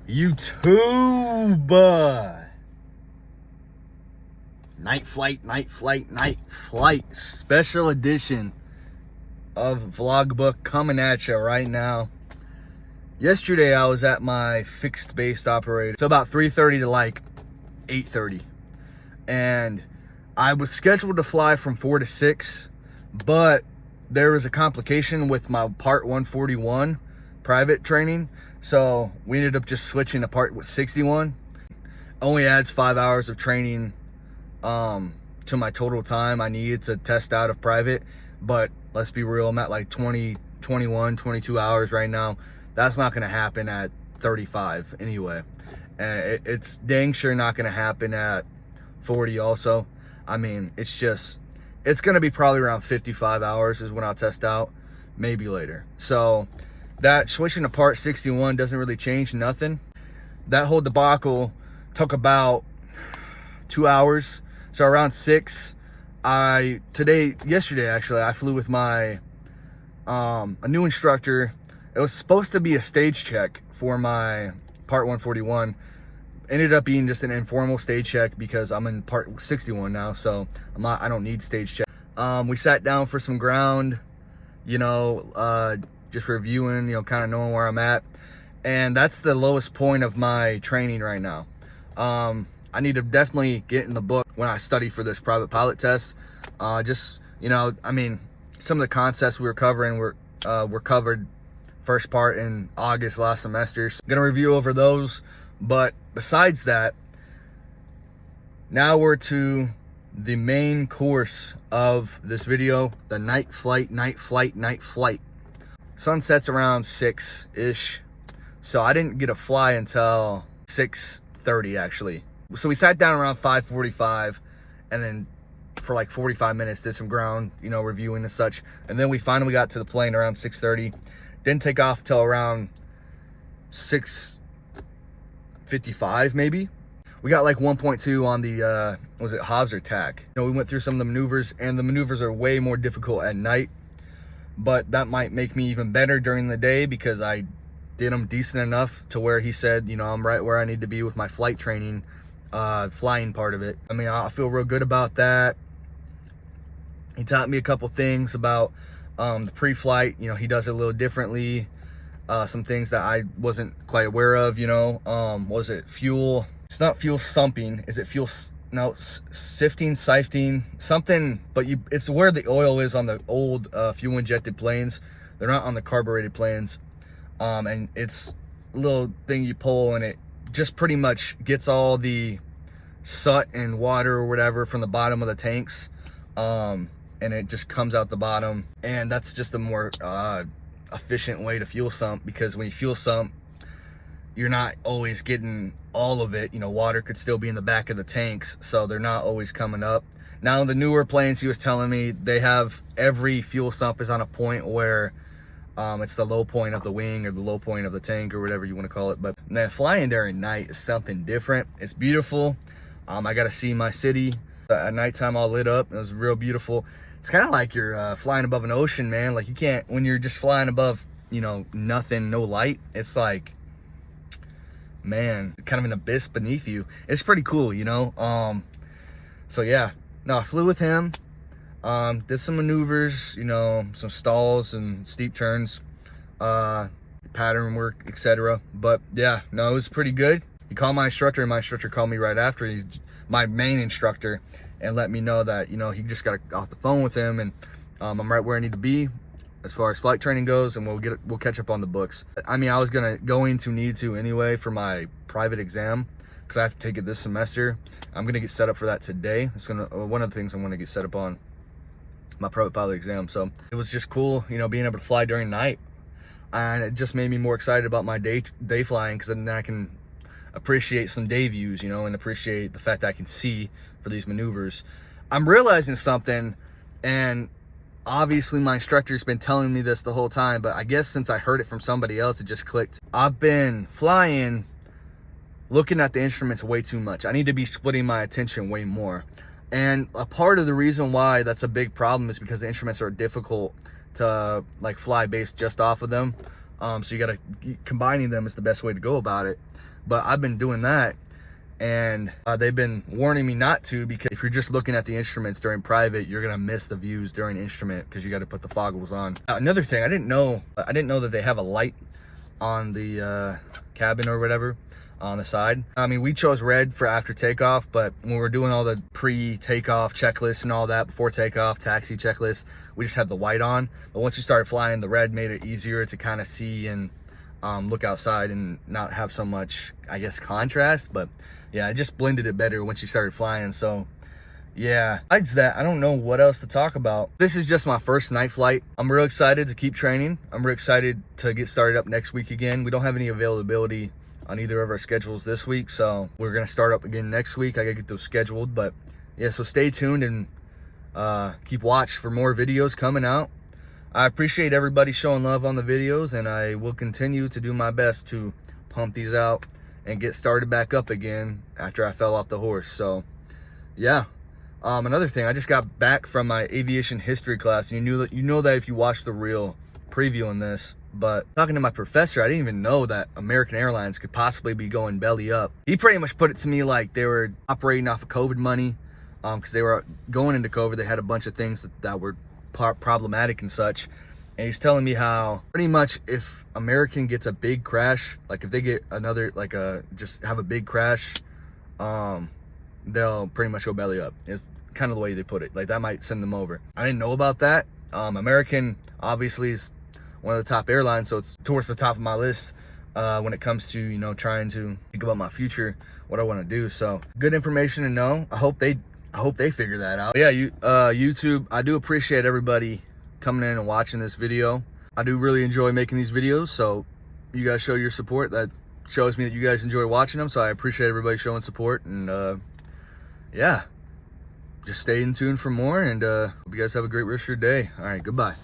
YouTube. Night flight. Special edition of Vlogbook coming at you right now. Yesterday I was at my fixed base operator. So about 3:30 to like 8:30. And I was scheduled to fly from 4 to 6, but there was a complication with my Part 141 private training. So we ended up just switching to Part 61. Only adds 5 hours of training to my total time I needed to test out of private. But let's be real, I'm at like 20, 21, 22 hours right now. That's not going to happen at 35 anyway. And it's dang sure not going to happen at 40 also. I mean, it's going to be probably around 55 hours is when I'll test out, maybe later. So that switching to Part 61 doesn't really change nothing. That whole debacle took about 2 hours. So around 6, yesterday actually, I flew with my, a new instructor. It was supposed to be a stage check for my Part 141. Ended up being just an informal stage check because I'm in Part 61 now, so I don't need stage check. We sat down for some ground, just reviewing, kind of knowing where I'm at. And that's the lowest point of my training right now. I need to definitely get in the book when I study for this private pilot test. I mean, some of the concepts we were covering were covered first part in August last semester. So I'm gonna review over those. But besides that, now we're to the main course of this video, the night flight. Sun sets around 6-ish. So I didn't get a fly until 6:30 actually. So we sat down around 5:45 and then for like 45 minutes did some ground, reviewing and such. And then we finally got to the plane around 6:30. Didn't take off till around 6:55 maybe. We got like 1.2 on the was it Hobbs or tack. We went through some of the maneuvers, and the maneuvers are way more difficult at night, but that might make me even better during the day because I did them decent enough to where he said, I'm right where I need to be with my flight training, flying part of it. I mean, I feel real good about that. He taught me a couple things about the pre-flight. He does it a little differently. Some things that I wasn't quite aware of, was it fuel? It's not fuel sumping. Is it fuel? No, sifting, sifting, something, but it's where the oil is on the old fuel injected planes. They're not on the carbureted planes. And it's a little thing you pull and it just pretty much gets all the soot and water or whatever from the bottom of the tanks. And it just comes out the bottom. And that's just a more, efficient way to fuel sump, because when you fuel sump, you're not always getting all of it. Water could still be in the back of the tanks, so they're not always coming up. Now the newer planes, he was telling me, they have every fuel sump is on a point where it's the low point of the wing or the low point of the tank or whatever you want to call it. But man, flying there at night is something different. It's beautiful. I got to see my city at nighttime all lit up. It was real beautiful. It's kind of like you're flying above an ocean, man. Like you can't, when you're just flying above, nothing, no light, it's like, man, kind of an abyss beneath you. It's pretty cool, So yeah, no, I flew with him, did some maneuvers, some stalls and steep turns, pattern work, etc. But yeah, no, it was pretty good. He called my instructor, and my instructor called me right after. He's my main instructor, and let me know that, he just got off the phone with him, and I'm right where I need to be as far as flight training goes, and we'll catch up on the books. I mean, I was going to need to anyway for my private exam, because I have to take it this semester. I'm gonna get set up for that today. It's one of the things I'm gonna get set up on, my private pilot exam. So it was just cool, being able to fly during night, and it just made me more excited about my day flying, because then I can appreciate some day views, and appreciate the fact that I can see for these maneuvers. I'm realizing something, and obviously my instructor's been telling me this the whole time, but I guess since I heard it from somebody else, it just clicked. I've been flying looking at the instruments way too much. I need to be splitting my attention way more. And a part of the reason why that's a big problem is because the instruments are difficult to like fly based just off of them. So you gotta, combining them is the best way to go about it. but I've been doing that, and they've been warning me not to, because if you're just looking at the instruments during private, you're gonna miss the views during instrument because you got to put the foggles on. Another thing, I didn't know that they have a light on the cabin or whatever on the side. I mean, we chose red for after takeoff, but when we're doing all the pre-takeoff checklists and all that, before takeoff, taxi checklist, we just had the white on. But once you started flying, the red made it easier to kind of see and look outside and not have so much, I guess, contrast. But yeah, it just blended it better once you started flying. So yeah, besides that, I don't know what else to talk about. This is just my first night flight. I'm real excited to keep training. I'm real excited to get started up next week again. We don't have any availability on either of our schedules this week, so we're gonna start up again next week. I gotta get those scheduled. But yeah, so stay tuned and keep watch for more videos coming out. I appreciate everybody showing love on the videos, and I will continue to do my best to pump these out and get started back up again after I fell off the horse. So yeah, another thing, I just got back from my aviation history class, and you know that if you watch the reel previewing this. But talking to my professor, I didn't even know that American Airlines could possibly be going belly up. He pretty much put it to me like they were operating off of COVID money, because they were going into COVID. They had a bunch of things that were problematic and such. And he's telling me how pretty much if American gets a big crash, like if they get another, like just have a big crash, they'll pretty much go belly up. Is kind of the way they put it. Like that might send them over. I didn't know about that. American obviously is one of the top airlines, so it's towards the top of my list when it comes to, you know, trying to think about my future, what I want to do. So good information to know. I hope they figure that out. But yeah, YouTube, I do appreciate everybody coming in and watching this video. I do really enjoy making these videos, so you guys show your support. That shows me that you guys enjoy watching them, so I appreciate everybody showing support. And yeah, just stay in tune for more, and hope you guys have a great rest of your day. All right, goodbye.